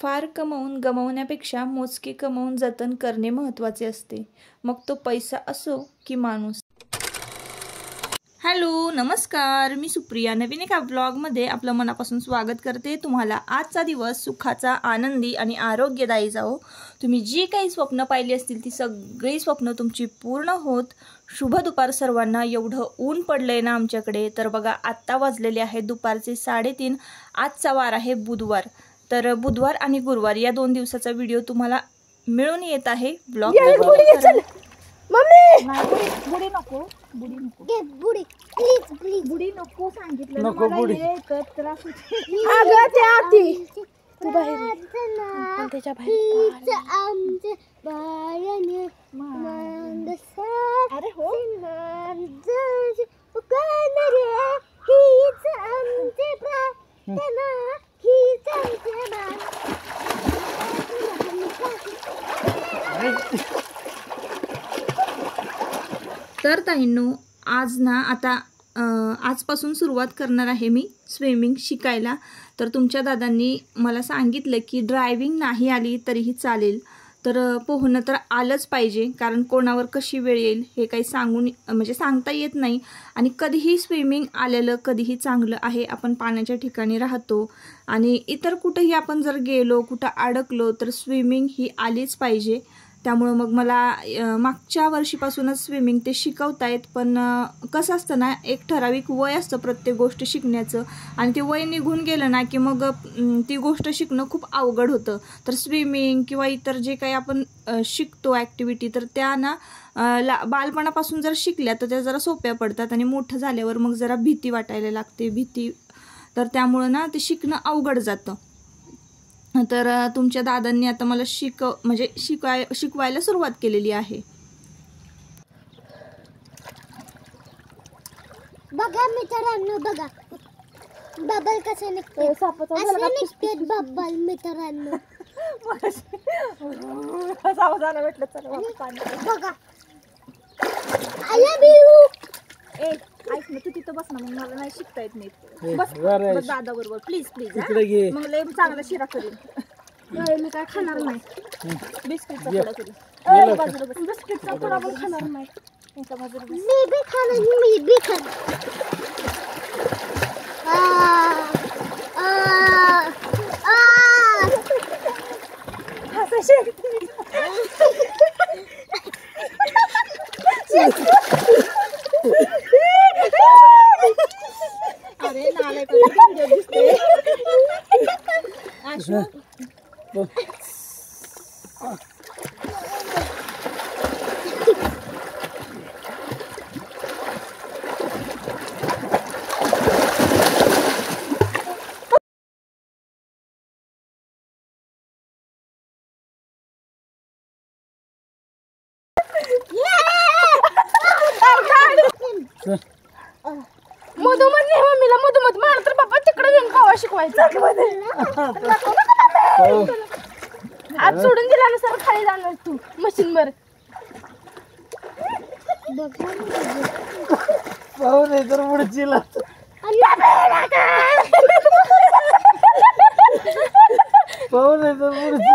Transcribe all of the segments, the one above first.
फार कमावून गमावण्यापेक्षा मोजके कमावून जतन करणे महत्त्वाचे असते, मग तो पैसा असो की माणूस. हॅलो, नमस्कार. मी सुप्रिया. नवीन एका व्लॉगमध्ये आपलं मनापासून स्वागत करते. तुम्हाला आजचा दिवस सुखाचा, आनंदी आणि आरोग्यदायी जाओ. तुम्ही जी काही स्वप्न पाहिली असतील ती सगळी स्वप्न तुमची पूर्ण होत. शुभ दुपार सर्वांना. एवढं ऊन पडलंय ना आमच्याकडे, तर बघा आत्ता वाजलेले आहेत दुपारचे 3:30. आजचा वार आहे बुधवार. तर बुधवार आणि गुरुवार या 2 दिवसाचा व्हिडिओ तुम्हाला मिळून येत आहे. ब्लॉग मम्मी बुडी नको, बुडी नको, बुडी प्लीज प्लीज बुडी नको सांगितलं नको बुडी. त्रास अगं ते आती तू बाहेर पण त्याच्या बाहेर आमचे बाळने मांगसा अरे हो रे हीच आमचे प्रार्थना हीच आमचे तर ताईंनो, आज ना आता आजपासून सुरुवात करणार आहे मी स्विमिंग शिकायला. तर तुमच्या दादांनी मला सांगितलं की ड्रायव्हिंग नाही आली तरीही चालेल, तर पोहणं तर आलंच पाहिजे, कारण कोणावर कशी वेळ येईल हे काही सांगता येत नाही. आणि कधीही स्विमिंग आलेलं कधीही चांगलं आहे. आपण पाण्याच्या ठिकाणी राहतो आणि इतर कुठंही आपण जर गेलो, कुठं अडकलो तर स्विमिंग ही आलीच पाहिजे. त्यामुळं मग मला मागच्या वर्षीपासूनच स्विमिंग ते शिकवतायत. पण कसं असतं ना, एक ठराविक वय असतं प्रत्येक गोष्ट शिकण्याचं, आणि ते वय निघून गेलं ना की मग ती गोष्ट शिकणं खूप अवघड होतं. तर स्विमिंग किंवा इतर जे काही आपण शिकतो ॲक्टिव्हिटी, तर त्या ना बालपणापासून जर शिकल्या तर त्या जरा सोप्या पडतात, आणि मोठं झाल्यावर मग जरा भीती वाटायला लागते. तर त्यामुळं ना ते शिकणं अवघड जातं. तर तुमच्या दादांनी आता मला शिकवायला सुरुवात केलेली आहे. बघा मित्रांनो, बघा बबल कसं निघते, असं निघते बबल मित्रांनो. सावधान भेटलं. चला बघा आय लव्ह यू. ऐक ना, तू तिथं बस ना, मग मला नाही शिकता येत नाही. बस दादा बरोबर प्लीज प्लीज. मग लय चांगला शिरा करेल. मी काय खाणार नाही. बिस्किटचा पुडा करेल. बाजूला बस. बिस्किटचा पुडा पण खाणार नाही. एका बाजूला बस. मी बी खाणार, मी बी खाणार. अरे नाले दिसते. मधुमध नाही मम्मीला, मधुमध मला तर बाबा तिकडे घेऊन पावा शिकवायचा. आज सोडून दिला ना सर, खाली जाणार तू मशीन वर. पाहू नाही तर पुढची पाहू नाही तर पुढची.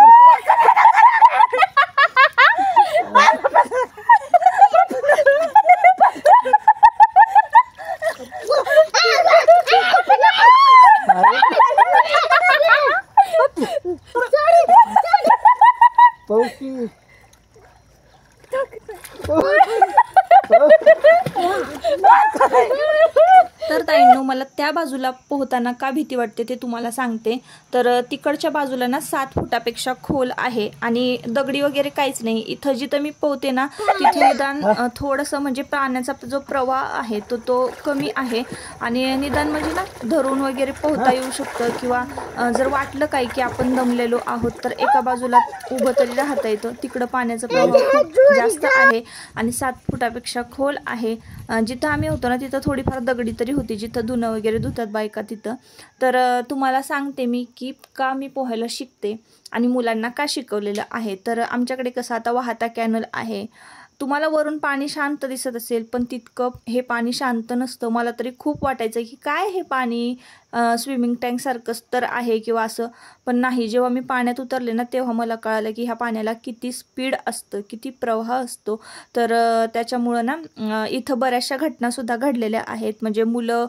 तर ताईंनो, मला त्या बाजूला पोहताना का भीती वाटते ते तुम्हाला सांगते. तर तिकडच्या बाजूला ना 7 फुटापेक्षा खोल आहे, आणि दगडी वगैरे काहीच नाही. इथं जिथं मी पोहते ना तिथे निदान थोडंसं म्हणजे पाण्याचा जो प्रवाह आहे तो कमी आहे, आणि निदान म्हणजे ना धरून वगैरे पोहता येऊ शकतं. किंवा जर वाटलं काय की आपण दमलेलो आहोत तर एका बाजूला उभं तरी राहता येतं. तिकडं पाण्याचा प्रवाह खूप जास्त आहे आणि 7 फुटापेक्षा खोल आहे. जिथं आम्ही होतो ना तिथं थोडीफार दगडी तरी होती, जिथं धुणं वगैरे धुतात बायका तिथं. तर तुम्हाला सांगते मी की का मी पोहायला शिकते आणि मुलांना का शिकवलेलं आहे. तर आमच्याकडे कसं आता वाहता कॅनल आहे, तुम्हाला वरून पाणी शांत दिसत असेल, पण तितकं हे पाणी शांत नसतं. मला तरी खूप वाटायचं की काय हे पाणी स्विमिंग टँकसारखंच तर आहे किंवा असं, पण नाही. जेव्हा मी पाण्यात उतरले ना, तेव्हा मला कळालं की ह्या पाण्याला किती स्पीड असतं, किती प्रवाह असतो. तर त्याच्यामुळं ना इथं बऱ्याचशा घटनासुद्धा घडलेल्या आहेत. म्हणजे मुलं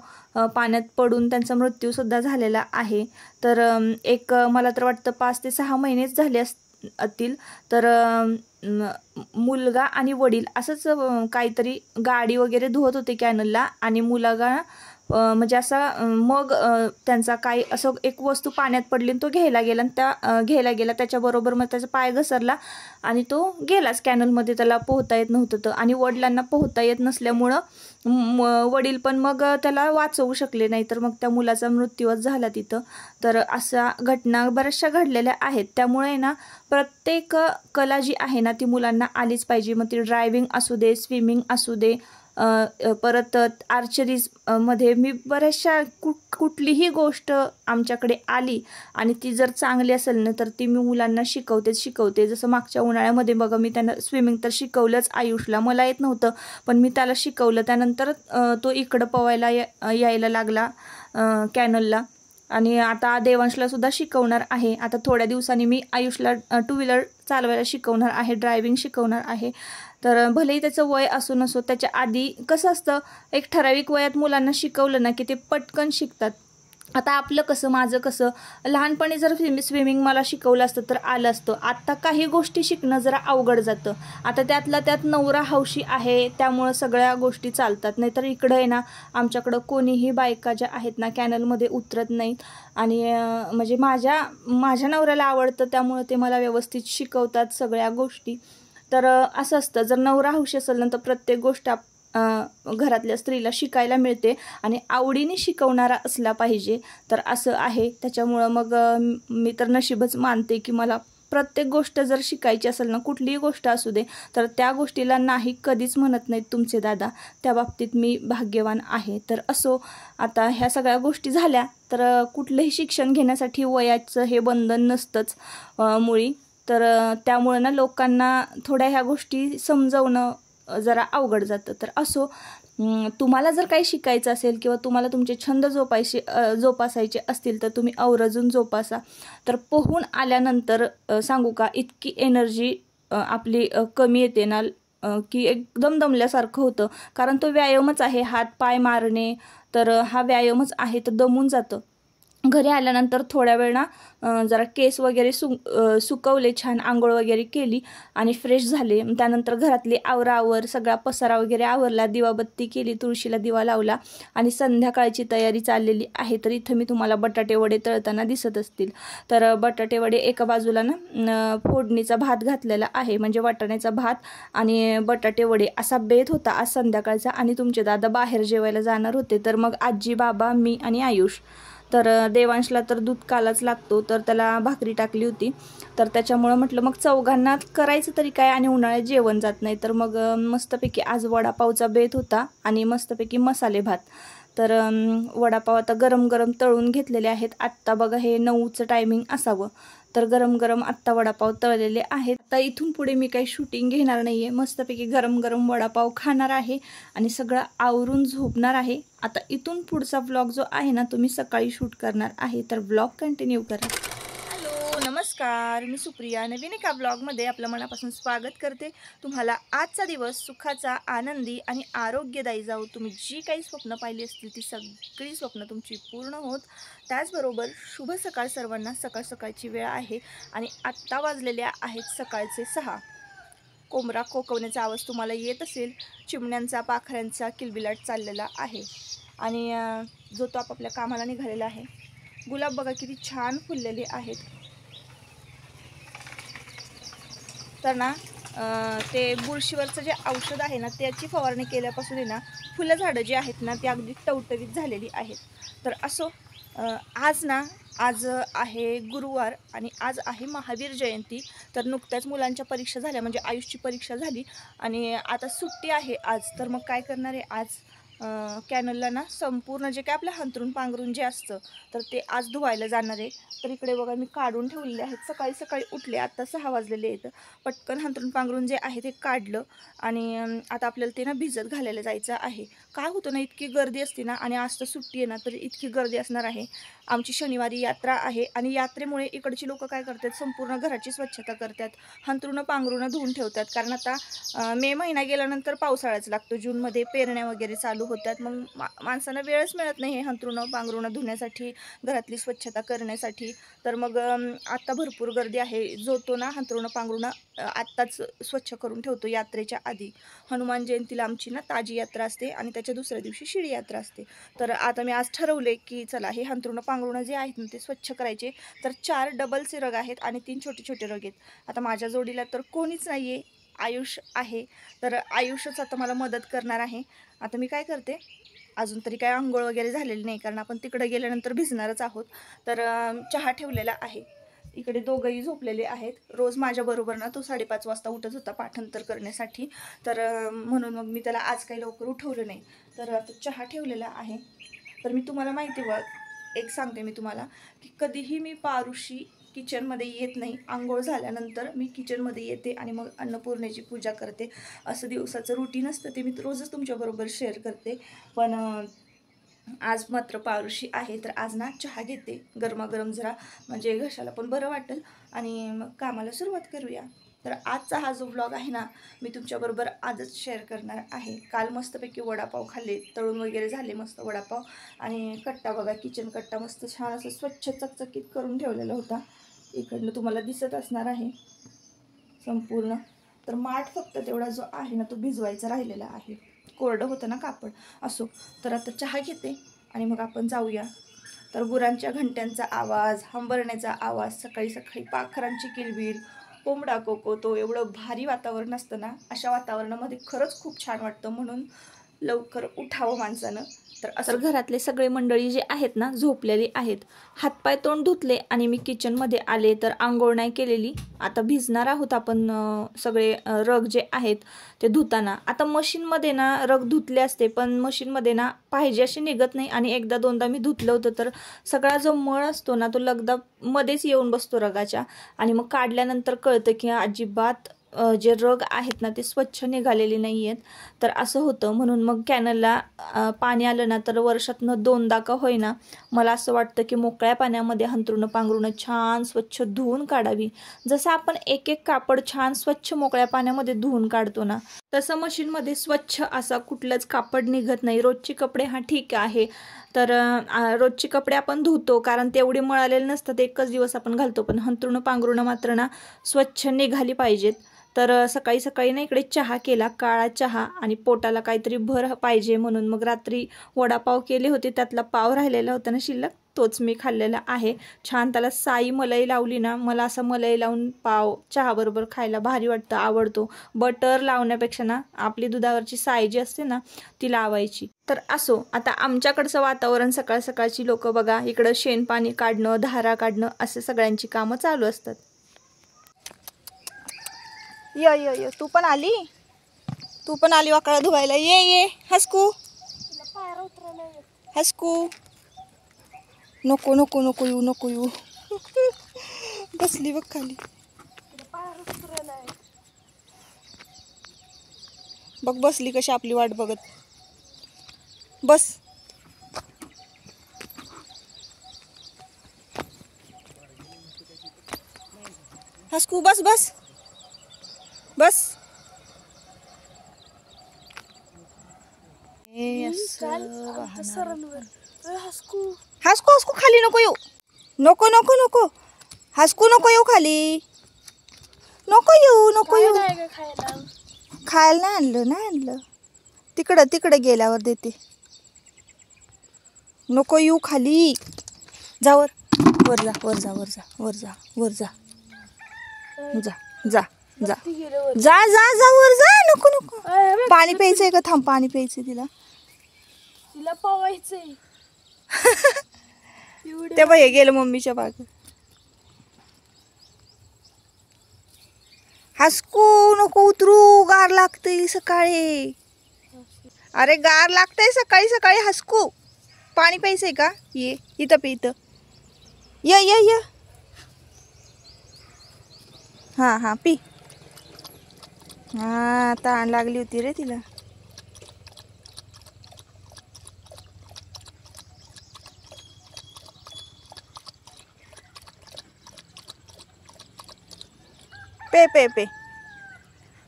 पाण्यात पडून त्यांचा मृत्यूसुद्धा झालेला आहे. तर एक मला तर वाटतं 5 ते 6 महिनेच झाले असतील. तर मुलगा आणि वडील असंच काहीतरी गाडी वगैरे धुवत होते कॅनलला, आणि मुलगा म्हणजे असा मग त्यांचा काही असं एक वस्तू पाण्यात पडली आणि तो घ्यायला गेला, आणि घ्यायला गेला त्याच्याबरोबर मग त्याचा पाय घसरला आणि तो गेलाच कॅनलमध्ये. त्याला पोहता येत नव्हतं तर, आणि वडिलांना पोहता येत नसल्यामुळं वडील पण मग त्याला वाचवू शकले नाही, तर मग त्या मुलाचा मृत्यूच झाला तिथं. तर अशा घटना बऱ्याचशा घडलेल्या आहेत. त्यामुळे ना प्रत्येक कला जी आहे ना ती मुलांना आलीच पाहिजे. मग ती ड्रायव्हिंग असू दे, स्विमिंग असू दे, परत आर्चरीज मध्ये मी बऱ्याचशा कुठलीही गोष्ट आमच्याकडे आली आणि ती जर चांगली असेल ना तर ती मी मुलांना शिकवते. जसं मागच्या उन्हाळ्यामध्ये बघा, मी त्यांना स्विमिंग तर शिकवलंच. आयुषला मला येत नव्हतं, पण मी त्याला शिकवलं. त्यानंतर तो इकडं पोवायला यायला लागला कॅनलला, आणि आता देवांशला सुद्धा शिकवणार आहे. आता थोड्या दिवसांनी मी आयुषला 2 व्हीलर चालवायला शिकवणार आहे, ड्रायव्हिंग शिकवणार आहे. तर भलेही त्याचं वय असो नसो, त्याच्या आधी कसं असतं, एक ठराविक वयात मुलांना शिकवलं ना की ते पटकन शिकतात. आता आपलं कसं, माझं कसं, लहानपणी जर स्विमिंग मला शिकवलं असतं तर आलं असतं. आत्ता काही गोष्टी शिकणं जरा अवघड जातं. आता त्यातला त्यात नवरा हौशी आहे, त्यामुळं सगळ्या गोष्टी चालतात. नाहीतर इकडं आहे ना, आमच्याकडं कोणीही बायका ज्या आहेत ना कॅनलमध्ये उतरत नाहीत. आणि म्हणजे माझ्या नवऱ्याला आवडतं, त्यामुळं ते मला व्यवस्थित शिकवतात सगळ्या गोष्टी. तर असं असतं, जर नवरा हौशी असेल ना तर प्रत्येक गोष्ट घरातल्या स्त्रीला शिकायला मिळते, आणि आवडीने शिकवणारा असला पाहिजे. तर असं आहे. त्याच्यामुळं मग मी तर नशीबच मानते की मला प्रत्येक गोष्ट जर शिकायची असेल ना, कुठलीही गोष्ट असू दे, तर त्या गोष्टीला नाही कधीच म्हणत नाहीत तुमचे दादा. त्या बाबतीत मी भाग्यवान आहे. तर असो, आता ह्या सगळ्या गोष्टी झाल्या. तर कुठलंही शिक्षण घेण्यासाठी वयाचं हे बंधन नसतंच मुळी. तर त्यामुळं ना लोकांना थोड्या ह्या गोष्टी समजवणं जरा अवघड जातं. तर असो, तुम्हाला जर काही शिकायचं असेल किंवा तुम्हाला तुमचे छंद जोपासायचे असतील तर तुम्ही आवर्जून जोपासा. तर पोहून आल्यानंतर सांगू का, इतकी एनर्जी आपली कमी येते ना की एकदम दमल्यासारखं होतं. कारण तो व्यायामच आहे, हात पाय मारणे, तर हा व्यायामच आहे. तर दमून जातं. घरी आल्यानंतर थोड्या वेळ ना जरा केस वगैरे सुकवले, छान आंघोळ वगैरे केली आणि फ्रेश झाले. त्यानंतर घरातली आवराआवर सगळा पसारा वगैरे आवरला, दिवाबत्ती केली, तुळशीला दिवा लावला, आणि संध्याकाळची तयारी चाललेली आहे. तर इथं मी तुम्हाला बटाटे वडे तळताना दिसत असतील. तर बटाटे वडे एका बाजूला ना फोडणीचा भात घातलेला आहे, म्हणजे वाटाण्याचा भात आणि बटाटे वडे असा बेत होता आज संध्याकाळचा. आणि तुमचे दादा बाहेर जेवायला जाणार होते. तर मग आजी, बाबा, मी आणि आयुष. तर देवांशला तर दूध कालाच लागतो, तर त्याला भाकरी टाकली होती. तर त्याच्यामुळं म्हटलं मग चौघांना करायचं तरी काय, आणि उन्हाळ्यात जेवण जात नाही. तर मग मस्तपैकी आज वडापावचा बेत होता आणि मस्तपैकी मसाले भात. तर वडापाव आता गरम गरम तळून घेतलेले आहेत. आत्ता बघा हे 9चं टायमिंग असावं. तर गरम गरम आत्ता वडापाव तळलेले आहेत. आता इथून पुढे मी काही शूटिंग घेणार नाही आहे. मस्तपैकी गरम गरम वडापाव खाणार आहे आणि सगळं आवरून झोपणार आहे. आता इथून पुढचा व्लॉग जो आहे ना तो मी सकाळी शूट करणार आहे. तर व्लॉग कंटिन्यू करा. हॅलो, नमस्कार, मी सुप्रिया. नवीन एका ब्लॉगमध्ये आपलं मनापासून स्वागत करते. तुम्हाला आजचा दिवस सुखाचा, आनंदी आणि आरोग्यदायी जाऊ. तुम्ही जी काही स्वप्न पाहिली असतील ती सगळी स्वप्न तुमची पूर्ण होत. त्याचबरोबर शुभ सकाळ सर्वांना. सकाळची वेळ आहे आणि आत्ता वाजलेल्या आहेत सकाळचे 6. कोंबडा कोकवण्याचा आवाज तुम्हाला येत असेल. चिमण्यांचा, पाखरांचा किलबिलाट चाललेला आहे आणि जो तो आपापल्या कामाला निघालेला आहे. गुलाब बघा किती छान फुललेले आहेत. तर ना ते बुरशीवरचं जे औषध आहे ना त्याची फवारणी केल्यापासून आहे ना फुलं झाडं जी आहेत ना ती अगदी टवटवीत झालेली आहेत. तर असो, आज आहे गुरुवार आणि आज आहे महावीर जयंती. तर नुकत्याच मुलांच्या परीक्षा झाल्या, म्हणजे आयुषची परीक्षा झाली आणि आता सुट्टी आहे आज. तर मग काय करणार आहे, आज कॅनलला ना संपूर्ण जे काय आपलं हंतरून पांघरून जे असतं तर ते आज धुवायला जाणार आहे. तर इकडे बघा मी काढून ठेवलेले आहेत. सकाळी सकाळी उठले, आत्ता 6 वाजलेले आहेत. पटकन हंतरून पांघरून जे आहे ते काढलं आणि आता आपल्याला ते ना भिजत घालायला जायचं आहे. काय होतं ना, इतकी गर्दी असते ना, आणि आज तर सुट्टी आहे ना, तर इतकी गर्दी असणार आहे. आमची शनिवारी यात्रा आहे आणि यात्रेमुळे इकडची लोक काय करतात, संपूर्ण घराची स्वच्छता करतात, हंतरुणं पांघरुणं धुवून ठेवतात. कारण आता मे महिना गेल्यानंतर पावसाळाच लागतो, जूनमध्ये पेरण्या वगैरे चालू होतात. मग माणसांना वेळच मिळत नाही हे हंतरुणं पांघरुणं धुण्यासाठी, घरातली स्वच्छता करण्यासाठी. तर मग आत्ता भरपूर गर्दी आहे. जो तो ना हंतरुणं पांघरुणं आत्ताच स्वच्छ करून ठेवतो यात्रेच्या आधी. हनुमान जयंतीला आमची ना ताजी यात्रा असते आणि त्याच्या दुसऱ्या दिवशी शिडी यात्रा असते. तर आता मी आज ठरवले की चला हे हंतरुणं पांघरुणं जे आहेत ना ते स्वच्छ करायचे. तर 4 डबलचे रग आहेत आणि 3 छोटे छोटे रग आहेत. आता माझ्या जोडीला तर कोणीच नाही आहे, आयुष आहे. तर आयुषच आता मला मदत करणार आहे. आता मी काय करते, अजून तरी काय अंघोळ वगैरे झालेली नाही कारण आपण तिकडे गेल्यानंतर भिजणारच आहोत. तर चहा ठेवलेला आहे. इकडे दोघंही झोपलेले आहेत. रोज माझ्याबरोबर ना तो 5:30 वाजता उठत होता पाठांतर करण्यासाठी. तर म्हणून मग मी त्याला आज काही लवकर उठवलं नाही. तर आता चहा ठेवलेला आहे. तर मी तुम्हाला माहिती एक सांगते मी तुम्हाला की कधीही मी पारुशी किचनमध्ये येत नाही. आंघोळ झाल्यानंतर मी किचनमध्ये येते आणि मग अन्नपूर्णेची पूजा करते. असं दिवसाचं रुटीन असतं, ते मी रोजच तुमच्याबरोबर शेअर करते. पण आज मात्र पारुशी आहे तर आज ना चहा घेते गरमागरम, जरा म्हणजे घशाला पण बरं वाटेल आणि मग कामाला सुरुवात करूया. तर आजचा हा जो व्लॉग आहे ना मी तुमच्याबरोबर आजच शेअर करणार आहे. काल मस्तपैकी वडापाव खाल्ले, तळून वगैरे झाले मस्त वडापाव. आणि कट्टा बघा, किचन कट्टा मस्त छान असं स्वच्छ चकचकीत करून ठेवलेला होता. इकडनं तुम्हाला दिसत असणार आहे संपूर्ण. तर माठ फक्त तेवढा जो आहे ना तो भिजवायचा राहिलेला आहे, कोरडं होतं ना कापड. असो, तर आता चहा घेते आणि मग आपण जाऊया. तर गुरांच्या घंट्यांचा आवाज, हंबरण्याचा आवाज, सकाळी सकाळी पाखरांची किलबिल, कोंबडा कोको, एवढं भारी वातावरण असतं ना. अशा वातावरणामध्ये खरंच खूप छान वाटतं, म्हणून लवकर उठावं माणसानं. तर घरातले सगळे मंडळी जे आहेत ना झोपलेली आहेत. हातपाय तोंड धुतले आणि मी किचनमध्ये आले. तर आंघोळ नाही केलेली. आता भिजणार आहोत आपण सगळे रग जे आहेत ते धुताना. आता मशीनमध्ये ना रग धुतले असते, पण मशीनमध्ये ना पाहिजे असे निघत नाही. आणि एकदा दोनदा मी धुतलं होतं तर सगळा जो मळ असतो ना तो लगदामध्येच येऊन बसतो रगाच्या. आणि मग काढल्यानंतर कळतं की अजिबात जे रग आहेत ना ते स्वच्छ निघालेले नाही आहेत. तर असं होतं. म्हणून मग कॅनलला पाणी आलं ना तर वर्षातनं 2दा का होईना मला असं वाटतं की मोकळ्या पाण्यामध्ये हंतरुणं पांघरुणं छान स्वच्छ धुवून काढावी. जसं आपण एक एक कापड छान स्वच्छ मोकळ्या पाण्यामध्ये धुवून काढतो ना, तसं मशीनमध्ये स्वच्छ असा कुठलंच कापड निघत नाही. रोजचे कपडे हा ठीक आहे, तर रोजचे कपडे आपण धुतो कारण तेवढे मळालेले नसतात, एकच दिवस आपण घालतो. पण हंतरुणं पांघरुणं मात्र ना स्वच्छ निघाली पाहिजेत. तर सकाळी सकाळी ना इकडे चहा केला, काळा चहा, आणि पोटाला काहीतरी भर पाहिजे म्हणून मग रात्री वडापाव केले होते, त्यातला पाव राहिलेला होता ना शिल्लक, तोच मी खाल्लेला आहे. छान त्याला साई मलाई लावली ना, मला असं मलाई लावून पाव चहाबरोबर खायला भारी वाटतं, आवडतो. बटर लावण्यापेक्षा ना आपली दुधावरची साई जी असते ना ती लावायची. तर असो, आता आमच्याकडचं वातावरण सकाळ सकाळची लोक बघा इकडं शेणपाणी काढणं, धारा काढणं असे सगळ्यांची कामं चालू असतात. य तू पण आली वाकडा धुवायला. ये हसकू हसकू, नको नको नको येऊ बसली बघ खाली. बघ बसली कशी आपली वाट बघत. बस हसकू, बस बस बस. हसकू हसकू खाली नको येऊ, नको नको नको हसकू, नको येऊ खाली, नको येऊ खायला नाही आणलं. तिकडं गेल्यावर देते. नको येऊ खाली, वर जा वर जा. नको पाणी प्यायचंय का? थांब, पाणी प्यायचंय तिला पावायचंय. ते बाई गेलं मम्मीच्या बाग. हसकू नको उतरू, गार लागतंय सकाळी. अरे गार लागतंय सकाळी सकाळी हसकू. पाणी प्यायचंय का? ये इथं पे इथं. ये ये ये. हां हां पी. हां तहान लागली होती रे तिला. पे पे पे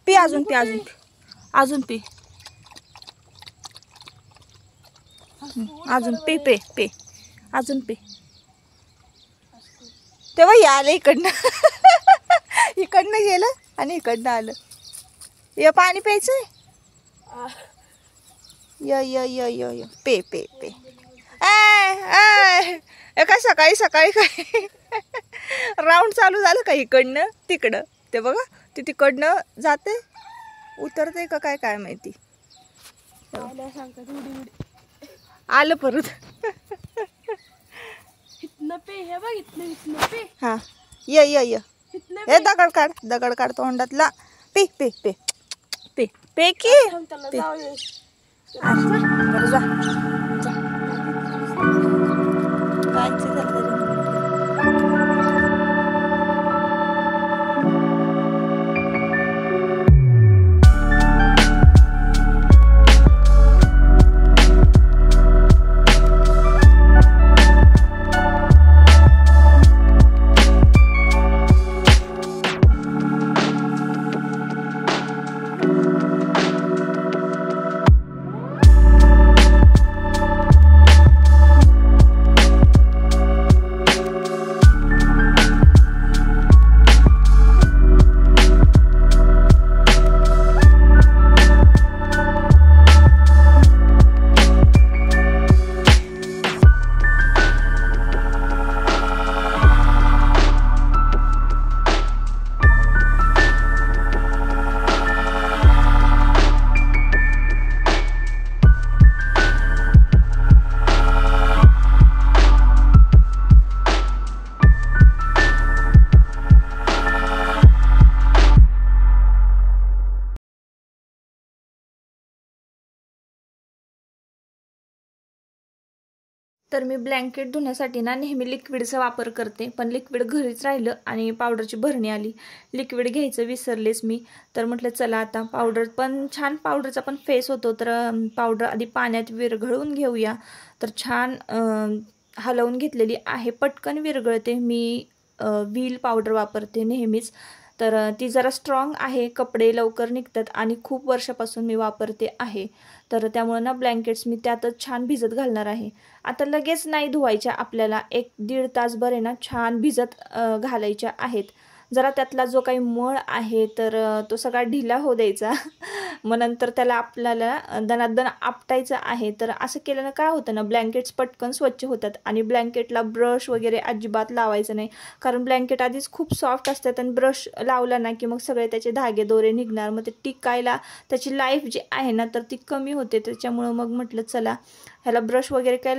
पी अजून पी अजून अजून पी अजून पे पे पे अजून पे. तेव्हा हे आलं इकडनं. इकडनं गेलं आणि इकडनं आलं. ये पाणी प्यायचंय. य य य य य पे पे पे. ए काय सकाळी सकाळी काय राऊंड चालू झालं का इकडनं तिकडं. ते बघा ते तिकडनं जाते उतरते का काय काय माहिती. आलं परत. हा ये ये ये. हे दगड काढ तोंडातला. पे पे पे पे पे की पे. बरं जा कायचं झालं. तर मी ब्लँकेट धुण्यासाठी ना नेहमी लिक्विडचा वापर करते, पण लिक्विड घरीच राहिलं आणि पावडरची भरणी आली. लिक्विड घ्यायचं विसरलेच मी. तर म्हटलं चला आता पावडर पण छान, पावडरचा पण फेस होतो, तर पावडर आधी पाण्यात विरघळून घेऊया. तर छान हलवून घेतलेली आहे, पटकन विरघळते. मी व्हील पावडर वापरते नेहमीच, तर ती जरा स्ट्रॉंग आहे, कपडे लवकर निघतात आणि खूप वर्षापासून मी वापरते आहे. तर त्यामुळे ना ब्लँकेट्स मी त्यातच छान भिजत घालणार आहे. आता लगेच नाही धुवायच्या, आपल्याला 1-1.5 तासभर आहे ना छान भिजत घालायच्या आहेत. जरा त्यातला जो काही मळ आहे तर तो सगळा ढिला होऊ द्यायचा. मग नंतर त्याला आपल्याला दणादण आपटायचं आहे. तर असं केल्यानं काय होतं ना, ब्लँकेट्स पटकन स्वच्छ होतात आणि ब्लँकेटला ब्रश वगैरे अजिबात लावायचं नाही, कारण ब्लँकेट आधीच खूप सॉफ्ट असतात आणि ब्रश लावला ना की मग सगळे त्याचे धागे दोरे निघणार, मग ते टिकायला त्याची लाईफ जी आहे ना तर ती कमी होते. त्याच्यामुळं मग म्हटलं चला ह्याला ब्रश वगैरे काय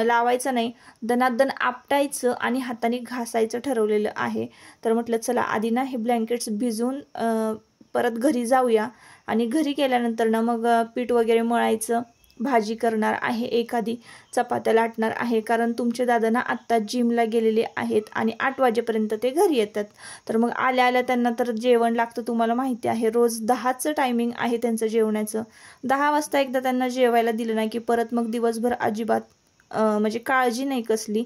लावायचं नाही, दणादण आपटायचं आणि हाताने घासायचं ठरवलेलं आहे. तर म्हटलं चला आधी ना हे ब्लँकेट्स भिजून परत घरी जाऊया आणि घरी गेल्यानंतर ना मग पीठ वगैरे मळायचं, भाजी करणार आहे, एखादी चपात्या लाटणार आहे, कारण तुमचे दादा ना आत्ता जिमला गेलेले आहेत आणि 8 वाजेपर्यंत ते घरी येतात. तर मग आल्या आल्या त्यांना तर जेवण लागतं, तुम्हाला माहिती आहे रोज 10चं टायमिंग आहे त्यांचं जेवणाचं. 10 वाजता एकदा त्यांना जेवायला दिलं नाही की परत मग दिवसभर अजिबात म्हणजे काळजी नाही कसली,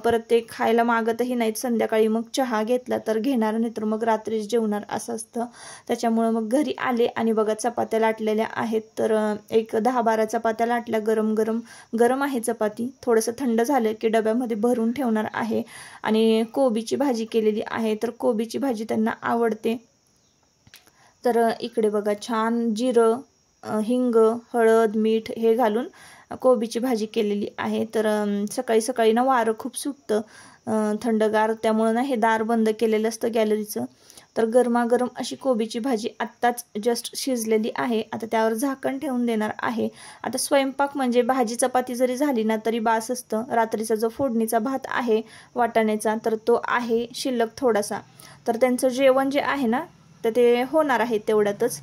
परत ते खायला मागतही नाहीत. संध्याकाळी मग चहा घेतला तर घेणार, नाही तर मग रात्रीच जेवणार असं असतं. त्याच्यामुळं मग घरी आले आणि बघा चपात्या लाटलेल्या आहेत. तर एक 10-12 चपात्या लाटल्या, गरम आहे चपाती. थोडंसं थंड झालं की डब्यामध्ये भरून ठेवणार आहे. आणि कोबीची भाजी केलेली आहे, तर कोबीची भाजी त्यांना आवडते. तर इकडे बघा छान जिरं, हिंग, हळद, मीठ हे घालून कोबीची भाजी केलेली आहे. तर सकाळी सकाळी ना वारं खूप सुटतं, थंडगार, त्यामुळं ना हे दार बंद केलेलं असतं गॅलरीचं. तर गरमागरम अशी कोबीची भाजी आत्ताच जस्ट शिजलेली आहे. आता त्यावर झाकण ठेवून देणार आहे. आता स्वयंपाक म्हणजे भाजी चपाती जरी झाली ना तरी बास असतं. रात्रीचा जो फोडणीचा भात आहे वाटाण्याचा तर तो आहे शिल्लक थोडासा. तर त्यांचं जेवण जे आहे ना तर ते होणार आहे तेवढ्यातच.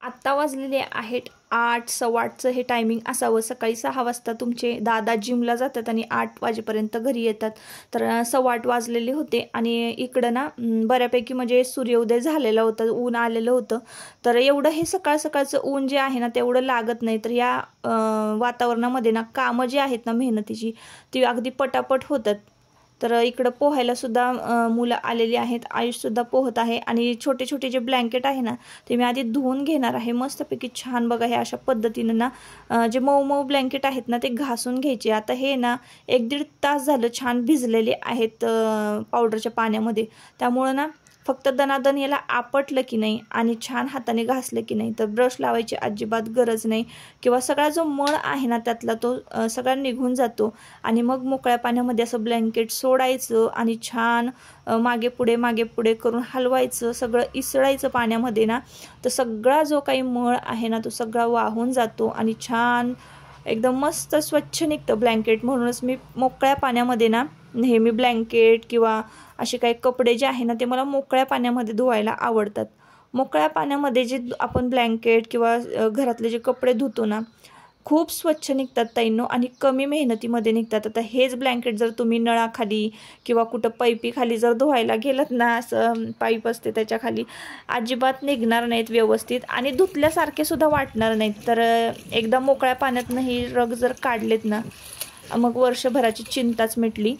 आत्ता वाजलेले आहेत 8 8:15चं हे टायमिंग असावं. सकाळी 6 वाजता तुमचे दादा जिमला जातात आणि 8 वाजेपर्यंत घरी येतात. तर 8:15 वाजलेले होते आणि इकडं ना बऱ्यापैकी म्हणजे सूर्योदय झालेला होता, ऊन आलेलं होतं. तर एवढं हे सकाळचं ऊन जे आहे ना तेवढं लागत नाही. तर या वातावरणामध्ये ना कामं जी आहेत ना मेहनतीची ती अगदी पटापट होतात. तर इकडं पोहायला सुद्धा मुलं आलेली आहेत. आयुषसुद्धा पोहत आहे आणि छोटे छोटे जे ब्लँकेट आहे ना ते मी आधी धुवून घेणार आहे मस्तपैकी. छान बघा हे अशा पद्धतीनं ना जे मऊ मऊ ब्लँकेट आहेत ना ते घासून घ्यायचे. आता हे ना 1-1.5 तास झालं छान भिजलेले आहेत पावडरच्या पाण्यामध्ये. त्यामुळं ना फक्त दनादन याला आपटलं की नाही आणि छान हाताने घासलं की नाही तर ब्रश लावायची अजिबात गरज नाही किंवा सगळा जो मळ आहे ना त्यातला तो सगळा निघून जातो. आणि मग मोकळ्या पाण्यामध्ये असं ब्लँकेट सोडायचं आणि छान मागे पुढे करून हलवायचं, सगळं इसळायचं पाण्यामध्ये ना. तर सगळा जो काही मळ आहे ना तो सगळा वाहून जातो आणि छान एकदम मस्त स्वच्छ निघतं ब्लँकेट. म्हणूनच मी मोकळ्या पाण्यामध्ये ना नेहमी ब्लँकेट किंवा असे काही कपडे जे आहे ना ते मला मोकळ्या पाण्यामध्ये धुवायला आवडतात. मोकळ्या पाण्यामध्ये जे आपण ब्लँकेट किंवा घरातले जे कपडे धुतो ना खूप स्वच्छ निघतात ताईंनो आणि कमी मेहनतीमध्ये निघतात. आता हेच ब्लँकेट जर तुम्ही नळाखाली किंवा कुठं पाईपीखाली जर धुवायला गेलात ना, असं पाईप असते त्याच्याखाली, अजिबात निघणार नाहीत व्यवस्थित आणि धुतल्यासारखे सुद्धा वाटणार नाहीत. तर एकदा मोकळ्या पाण्यातनं ही रग जर काढलेत ना मग वर्षभराची चिंताच मिटली.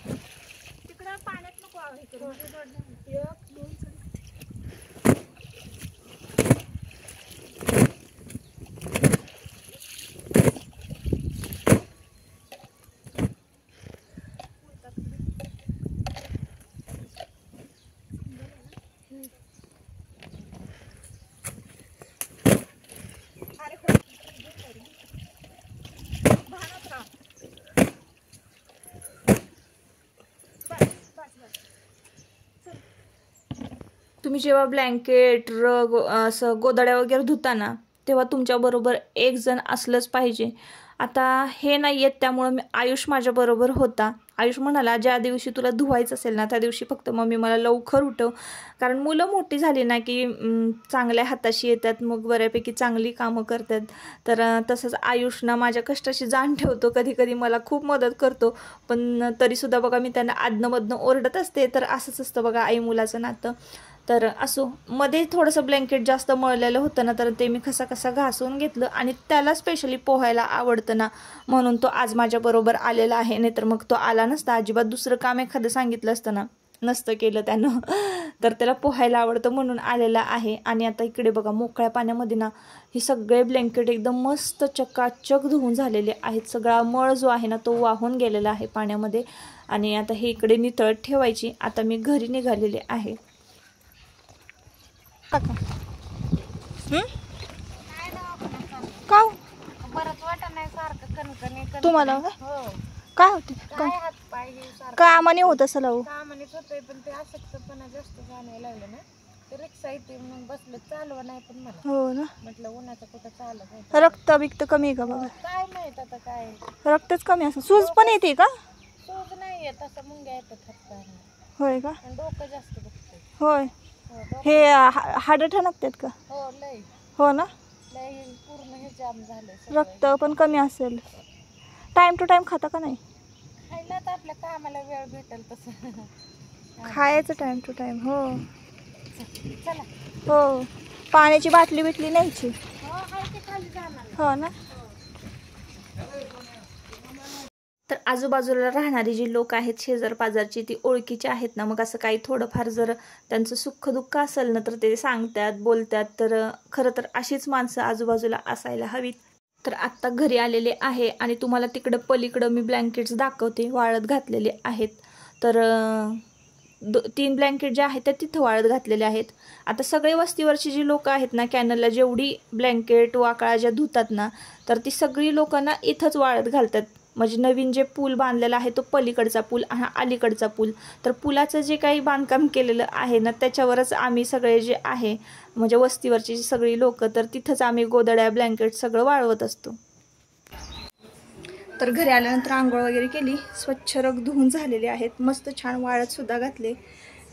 तुम्ही जेव्हा ब्लँकेट रग असं गोदड्या वगैरे धुताना तेव्हा तुमच्याबरोबर एक जण असलंच पाहिजे. आता हे नाही येत त्यामुळं मी आयुष माझ्याबरोबर होता. आयुष म्हणाला ज्या दिवशी तुला धुवायचं असेल ना त्या दिवशी फक्त मम्मी मला लवकर उठव, कारण मुलं मोठी झाली ना की चांगल्या हाताशी येतात, मग बऱ्यापैकी चांगली कामं करतात. तर तसंच आयुष ना माझ्या कष्टाची जाण ठेवतो, कधी कधी मला खूप मदत करतो. पण तरीसुद्धा बघा मी त्यांना आदनमधनं ओरडत असते. तर असंच असतं बघा आई मुलाचं नातं. तर असो, मध्ये थोडंसं ब्लँकेट जास्त मळलेलं होतं ना तर ते मी कसा घासून घेतलं आणि त्याला स्पेशली पोहायला आवडतं ना म्हणून तो आज माझ्याबरोबर आलेला आहे. नाही तर मग तो आला नसता. अजिबात दुसरं काम एखादं सांगितलं असतं ना नसतं केलं त्यानं. तर त्याला पोहायला आवडतं म्हणून आलेला आहे. आणि आता इकडे बघा मोकळ्या पाण्यामध्ये ना हे सगळे ब्लँकेट एकदम मस्त चकाचक धुवून झालेले आहेत. सगळा मळ जो आहे ना तो वाहून गेलेला आहे पाण्यामध्ये. आणि आता हे इकडे नितळत ठेवायची. आता मी घरी निघालेले आहे. का बरंच वाटत नाही सारखं कणकणी तुम्हाला हो काय होते हात पाय कामाने होत असं लावू कामानेच होतंय. पण ते अशक्तपणा जास्त जाणायला लागलं ना ते रिक्षा येते म्हणून बसलं चालवा नाही. पण मला हो ना म्हटलं उन्हाचं कुठं चालत नाही. रक्त बिक्त कमी आहे का बघा? काय माहित आता काय रक्तच कमी असं. सूज पण येते का? सूज नाही येत असं मुंग्या येतात हात. होय का? पण डोकं जास्त दुखतंय. होय. हे हाडं ठणकतात का? हो लय. हो ना. लय पूर्ण हे जाम झालंय. रक्त पण कमी असेल. टाइम टू टाइम खाता का नाही? खायला तर आपल्या कामाला वेळ भेटेल तसं खायचं टाइम टू टाइम. हो चला. हो. पाण्याची बाटली बिटली न्यायची. हो हाय ते खाली जाणार. हो ना. तर आजूबाजूला राहणारी जी लोक आहेत शेजार पाजारची ती ओळखीची आहेत ना. मग असं काही थोडंफार जर त्यांचं सुख दुःख असेल ना तर ते सांगतात बोलतात. तर खरं तर अशीच माणसं आजूबाजूला असायला हवीत. तर आत्ता घरी आलेले आहे आणि तुम्हाला तिकडं पलीकडं मी ब्लँकेट्स दाखवते वाळत घातलेले आहेत. तर 3 ब्लँकेट जे आहेत ते तिथं वाळत घातलेले आहेत. आता सगळे वस्तीवरची जी लोक आहेत ना कॅनलला जेवढी ब्लँकेट वाकळा ज्या धुतात ना तर ती सगळी लोकांना इथंच वाळत घालतात. म्हणजे नवीन जे पूल बांधलेला आहे तो पलीकडचा पूल हा अलीकडचा पूल. तर पुलाचं जे काही बांधकाम केलेलं आहे ना त्याच्यावरच आम्ही सगळे जे आहे म्हणजे वस्तीवरची जी सगळी लोक तर तिथंच आम्ही गोदड्या ब्लँकेट सगळं वाळवत असतो. तर घरी आल्यानंतर आंघोळ वगैरे केली. स्वच्छ रग धुवून झालेले आहेत. मस्त छान वाळत सुद्धा घातले.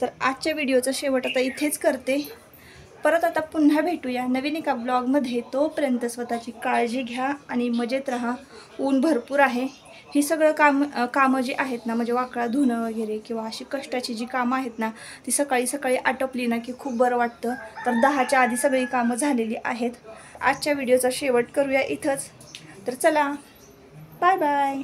तर आजच्या व्हिडिओचा शेवट आता इथेच करते. परत आता पुन्हा भेटूया नवीन एका ब्लॉगमध्ये. तोपर्यंत स्वतःची काळजी घ्या आणि मजेत राहा. ऊन भरपूर आहे. ही सगळं कामं जी आहेत ना, म्हणजे वाकळा धुणं वगैरे किंवा अशी कष्टाची जी कामं आहेत ना, ती सकाळी सकाळी आटोपली ना की खूप बरं वाटतं. तर 10च्या आधी सगळी कामं झालेली आहेत. आजच्या व्हिडिओचा शेवट करूया इथंच. तर चला, बाय बाय.